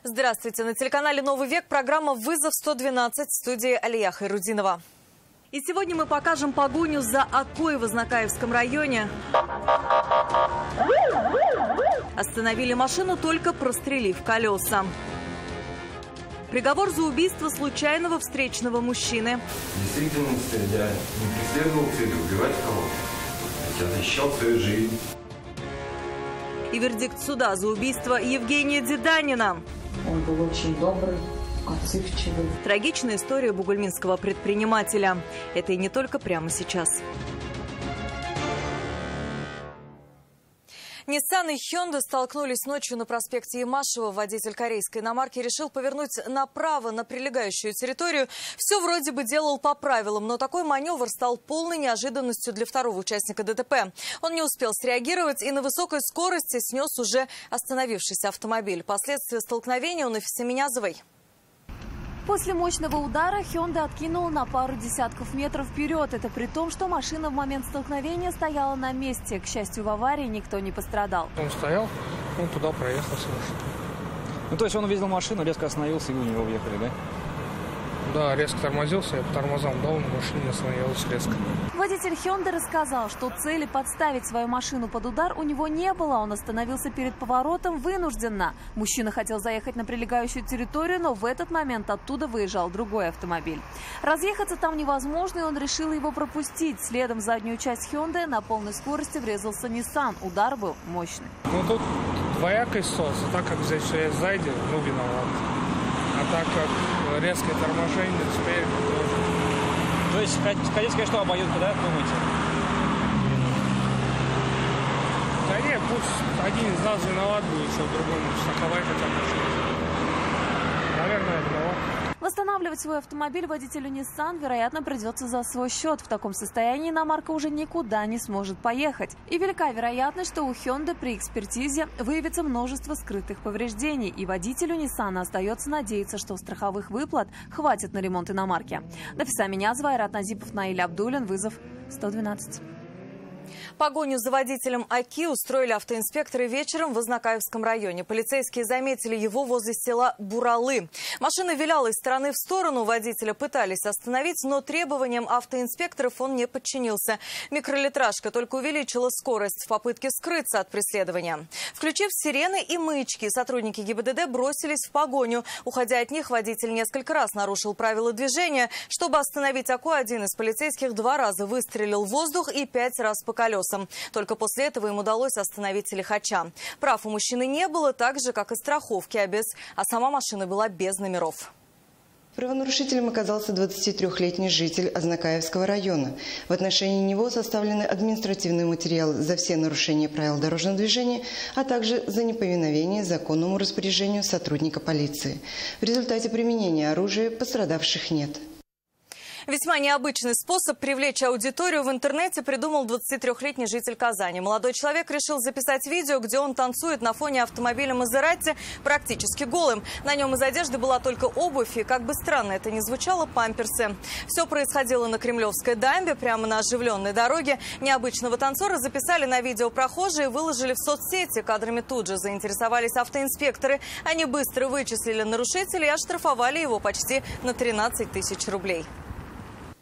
Здравствуйте. На телеканале «Новый век» программа «Вызов 112» в студии Алия Хайрудинова. И сегодня мы покажем погоню за Окой в Азнакаевском районе. Остановили машину, только прострелив колеса. Приговор за убийство случайного встречного мужчины. В действительности я не преследовал целью убивать кого-то. Я защищал свою жизнь. И вердикт суда за убийство Евгения Деданина. Он был очень добрый, отзывчивый. Трагичная история бугульминского предпринимателя. Это и не только прямо сейчас. Nissan и Hyundai столкнулись ночью на проспекте Имашева. Водитель корейской иномарки решил повернуть направо на прилегающую территорию. Все вроде бы делал по правилам, но такой маневр стал полной неожиданностью для второго участника ДТП. Он не успел среагировать и на высокой скорости снес уже остановившийся автомобиль. Последствия столкновения у Нафисы Минязовой. После мощного удара Hyundai откинула на пару десятков метров вперед. Это при том, что машина в момент столкновения стояла на месте. К счастью, в аварии никто не пострадал. Он стоял, он туда проехал. Ну, то есть он увидел машину, резко остановился, и вы у него въехали, да? Да, резко тормозился, я по тормозам дал, на машине остановилась резко. Водитель Hyundai рассказал, что цели подставить свою машину под удар у него не было. Он остановился перед поворотом вынужденно. Мужчина хотел заехать на прилегающую территорию, но в этот момент оттуда выезжал другой автомобиль. Разъехаться там невозможно, и он решил его пропустить. Следом в заднюю часть Hyundai на полной скорости врезался Nissan. Удар был мощный. Ну, тут двоякая ситуация. Так как здесь я сзади, ну, виноват. А так как резкое торможение спереди тоже. То есть хотите сказать, что обоюдно, да, думаете? Да нет, пусть один из нас виноват будет, что другому страховать хотя машину. Наверное, виноват. Восстанавливать свой автомобиль водителю Nissan, вероятно, придется за свой счет. В таком состоянии иномарка уже никуда не сможет поехать. И велика вероятность, что у Hyundai при экспертизе выявится множество скрытых повреждений. И водителю Nissan остается надеяться, что страховых выплат хватит на ремонт иномарки. Нафиса Минязова, Айрат Назипов, Наиль Абдулин. Вызов 112. Погоню за водителем Оки устроили автоинспекторы вечером в Азнакаевском районе. Полицейские заметили его возле села Буралы. Машина виляла из стороны в сторону. Водителя пытались остановить, но требованиям автоинспекторов он не подчинился. Микролитражка только увеличила скорость в попытке скрыться от преследования. Включив сирены и маячки, сотрудники ГИБДД бросились в погоню. Уходя от них, водитель несколько раз нарушил правила движения. Чтобы остановить Оку, один из полицейских 2 раза выстрелил в воздух и 5 раз по колесам. Только после этого им удалось остановить лихача. Прав у мужчины не было, так же, как и страховки, а сама машина была без номеров. Правонарушителем оказался 23-летний житель Азнакаевского района. В отношении него составлены административные материалы за все нарушения правил дорожного движения, а также за неповиновение законному распоряжению сотрудника полиции. В результате применения оружия пострадавших нет. Весьма необычный способ привлечь аудиторию в интернете придумал 23-летний житель Казани. Молодой человек решил записать видео, где он танцует на фоне автомобиля Мазерати практически голым. На нем из одежды была только обувь и, как бы странно это ни звучало, памперсы. Все происходило на Кремлевской дамбе, прямо на оживленной дороге. Необычного танцора записали на видео прохожие и выложили в соцсети. Кадрами тут же заинтересовались автоинспекторы. Они быстро вычислили нарушителя и оштрафовали его почти на 13 тысяч рублей.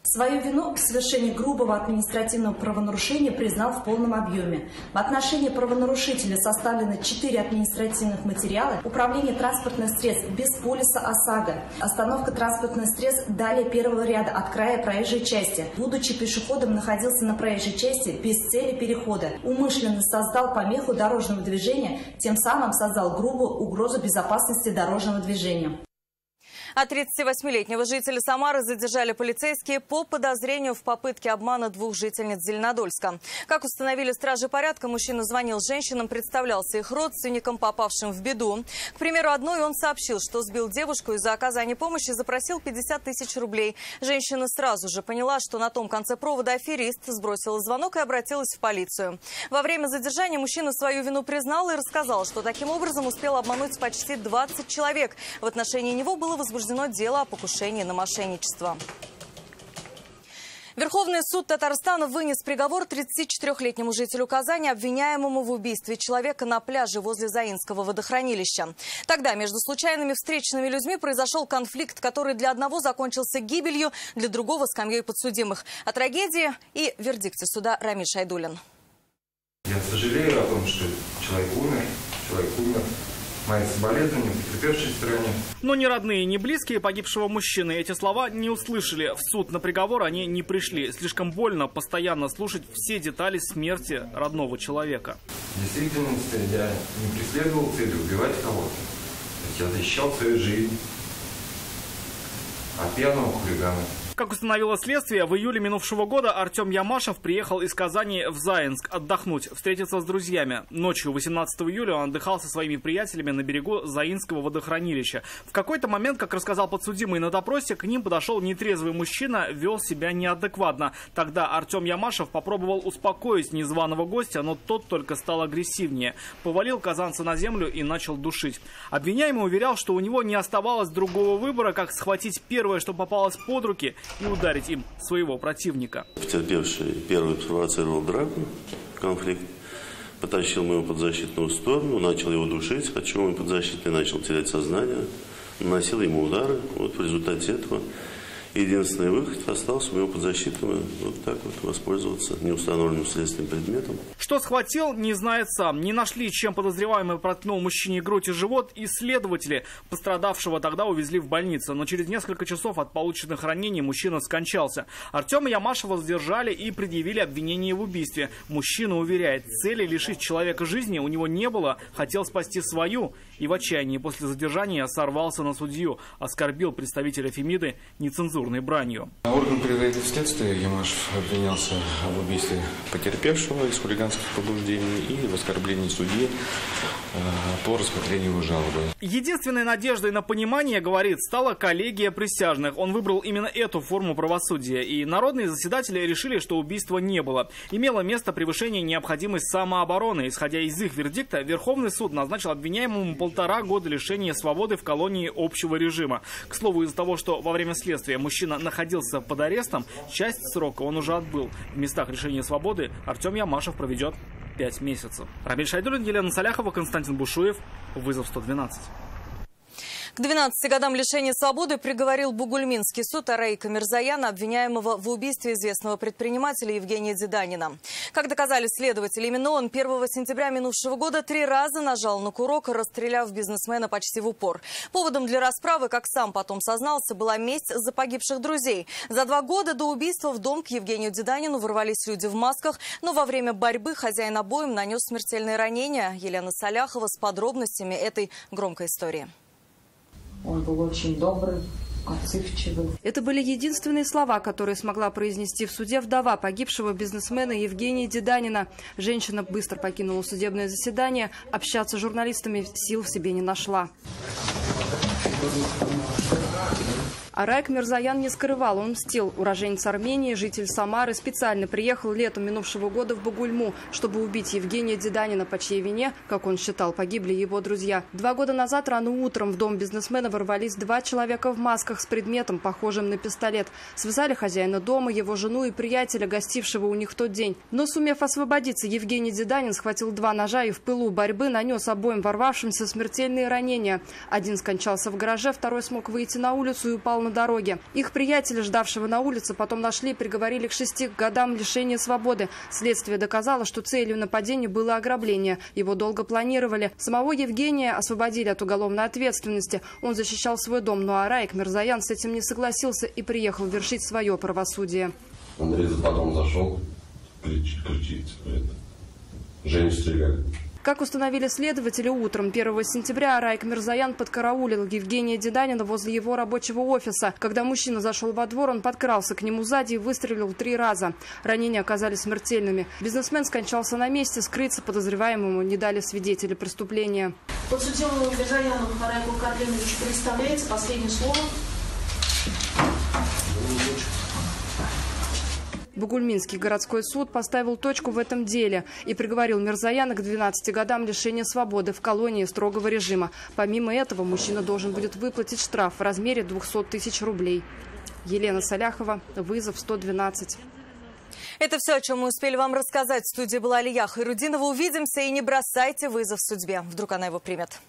Свою вину в совершении грубого административного правонарушения признал в полном объеме. В отношении правонарушителя составлены 4 административных материала: управление транспортных средств без полиса ОСАГО, остановка транспортных средств далее первого ряда от края проезжей части. Будучи пешеходом, находился на проезжей части без цели перехода. Умышленно создал помеху дорожного движения, тем самым создал грубую угрозу безопасности дорожного движения. А 38-летнего жителя Самары задержали полицейские по подозрению в попытке обмана 2 жительниц Зеленодольска. Как установили стражи порядка, мужчина звонил женщинам, представлялся их родственникам, попавшим в беду. К примеру, одной он сообщил, что сбил девушку из-за оказания помощи, запросил 50 тысяч рублей. Женщина сразу же поняла, что на том конце провода аферист, сбросила звонок и обратилась в полицию. Во время задержания мужчина свою вину признал и рассказал, что таким образом успел обмануть почти 20 человек. В отношении него было возбуждено дело о покушении на мошенничество. Верховный суд Татарстана вынес приговор 34-летнему жителю Казани, обвиняемому в убийстве человека на пляже возле Заинского водохранилища. Тогда между случайными встречными людьми произошел конфликт, который для одного закончился гибелью, для другого – скамьей подсудимых. О трагедии и вердикте суда Рамиль Шайдуллин. Я сожалею о том, что человек умер. Мои соболезнования потерпевшей стороне. Но ни родные, ни близкие погибшего мужчины эти слова не услышали. В суд на приговор они не пришли. Слишком больно постоянно слушать все детали смерти родного человека. В действительности я не преследовал целью убивать кого-то. Я защищал свою жизнь от пьяного хулигана. Как установило следствие, в июле минувшего года Артем Ямашев приехал из Казани в Заинск отдохнуть, встретиться с друзьями. Ночью 18 июля он отдыхал со своими приятелями на берегу Заинского водохранилища. В какой-то момент, как рассказал подсудимый на допросе, к ним подошел нетрезвый мужчина, вел себя неадекватно. Тогда Артем Ямашев попробовал успокоить незваного гостя, но тот только стал агрессивнее. Повалил казанца на землю и начал душить. Обвиняемый уверял, что у него не оставалось другого выбора, как схватить первое, что попалось под руки, и ударить им своего противника. Потерпевший первый спровоцировал драку, конфликт, потащил моего подзащитного в сторону, начал его душить, отчего мой подзащитный начал терять сознание, наносил ему удары. Вот в результате этого единственный выход остался у моего подзащитного вот так вот воспользоваться неустановленным следственным предметом. Что схватил, не знает сам. Не нашли, чем подозреваемый проткнул мужчине грудь и живот, и следователи. Пострадавшего тогда увезли в больницу, но через несколько часов от полученных ранений мужчина скончался. Артема Ямашева задержали и предъявили обвинение в убийстве. Мужчина уверяет, цели лишить человека жизни у него не было, хотел спасти свою. И в отчаянии после задержания сорвался на судью, оскорбил представителя Фемиды нецензурной бранью. Орган предварительного следствия Ямашев обвинялся в убийстве потерпевшего из хулиганских побуждений и в оскорблении судьи по рассмотрению его жалобы. Единственной надеждой на понимание, говорит, стала коллегия присяжных. Он выбрал именно эту форму правосудия. И народные заседатели решили, что убийства не было. Имело место превышение необходимой самообороны. Исходя из их вердикта, Верховный суд назначил обвиняемому 1,5 года лишения свободы в колонии общего режима. К слову, из-за того, что во время следствия мужчина находился под арестом, часть срока он уже отбыл. В местах лишения свободы Артем Ямашев проведет 5 месяцев. Рамиль Шайдуллин, Елена Соляхова, Константин Бушуев. Вызов 112. К 12 годам лишения свободы приговорил Бугульминский суд Араика Мирзаяна, обвиняемого в убийстве известного предпринимателя Евгения Деданина. Как доказали следователи, именно он 1 сентября минувшего года 3 раза нажал на курок, расстреляв бизнесмена почти в упор. Поводом для расправы, как сам потом сознался, была месть за погибших друзей. За 2 года до убийства в дом к Евгению Деданину ворвались люди в масках, но во время борьбы хозяин обоим нанес смертельные ранения. Елена Соляхова с подробностями этой громкой истории. Он был очень добрый, отзывчивый. Это были единственные слова, которые смогла произнести в суде вдова погибшего бизнесмена Евгения Деданина. Женщина быстро покинула судебное заседание. Общаться с журналистами сил в себе не нашла. Араик Мирзаян не скрывал, он мстил. Уроженец Армении, житель Самары, специально приехал летом минувшего года в Бугульму, чтобы убить Евгения Деданина, по чьей вине, как он считал, погибли его друзья. 2 года назад рано утром в дом бизнесмена ворвались 2 человека в масках с предметом, похожим на пистолет. Связали хозяина дома, его жену и приятеля, гостившего у них в тот день. Но, сумев освободиться, Евгений Деданин схватил 2 ножа и в пылу борьбы нанес обоим ворвавшимся смертельные ранения. Один скончался в гараже, второй смог выйти на улицу и упал на дороге. Их приятеля, ждавшего на улице, потом нашли и приговорили к 6 годам лишения свободы. Следствие доказало, что целью нападения было ограбление. Его долго планировали. Самого Евгения освободили от уголовной ответственности. Он защищал свой дом, но Араик Мирзаян с этим не согласился и приехал вершить свое правосудие. Андрей потом зашел, кричит, Женю стреляли. Как установили следователи, утром 1 сентября Араик Мирзаян подкараулил Евгения Деданина возле его рабочего офиса. Когда мужчина зашел во двор, он подкрался к нему сзади и выстрелил 3 раза. Ранения оказались смертельными. Бизнесмен скончался на месте, скрыться подозреваемому не дали свидетели преступления. Подсудимому Мирзаяну Араику Карленовичу представляется последнее слово. Бугульминский городской суд поставил точку в этом деле и приговорил Мирзаяна к 12 годам лишения свободы в колонии строгого режима. Помимо этого, мужчина должен будет выплатить штраф в размере 200 000 рублей. Елена Саляхова, вызов 112. Это все, о чем мы успели вам рассказать. В студии была Алия Хайрудинова. Увидимся и не бросайте вызов судьбе. Вдруг она его примет.